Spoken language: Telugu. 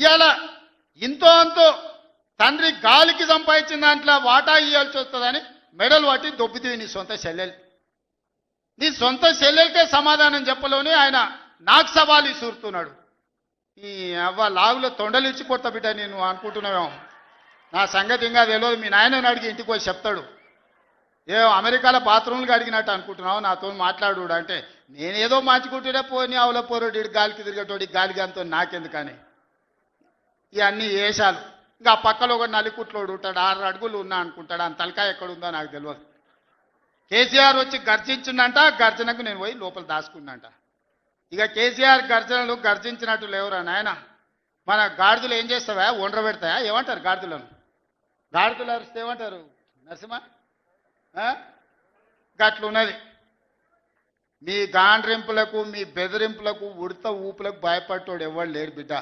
ఇవాళ ఇంతో అంతో తండ్రి గాలికి సంపాదించిన దాంట్లో వాటా ఇవ్వాల్సి వస్తుందని మెడల్ పట్టి దొబ్బితే నీ సొంత చెల్లెలు. నీ సొంత చెల్లెలకే సమాధానం చెప్పలోనే ఆయన నాకు సవాలు ఇసురుతున్నాడు. ఈ అవ్వ లాగులో తొండలు ఇచ్చి కొత్త బిడ్డ నేను అనుకుంటున్నావేమో. నా సంగతి ఇంకా తెలియదు. మీ నాయనని అడిగి ఇంటికి పోయి చెప్తాడు. అమెరికాలో బాత్రూమ్లు అడిగినట్టు అనుకుంటున్నావు నాతో మాట్లాడు అంటే, నేనేదో మంచుకుంటూనే పోని ఆవుల పోరోడి గాలికి తిరిగేటోడి గాలికి అంతో నాకెందుకని ఇవన్నీ వేషాలు. ఇంకా పక్కలో ఒక నలికుట్లోడు ఉంటాడు, 6 అడుగులు ఉన్నా అనుకుంటాడు. ఆ తలకాయ ఎక్కడుందో నాకు తెలియదు. కేసీఆర్ వచ్చి గర్జించిందంట. గర్జనకు నేను పోయి లోపల దాచుకున్నంట. ఇక కేసీఆర్ గర్జనలు గర్జించినట్టు లేవురా నాయన. మన గాడిదలు ఏం చేస్తావా? ఒండ్ర పెడతాయా? ఏమంటారు గాడిదలను? గాడిదలు అరిస్తే ఏమంటారు నరసింహ? గట్లున్నది. మీ గాండ్రింపులకు మీ బెదిరింపులకు ఉడత ఊపులకు భయపడ్డోడు ఎవడు లేడు బిడ్డ.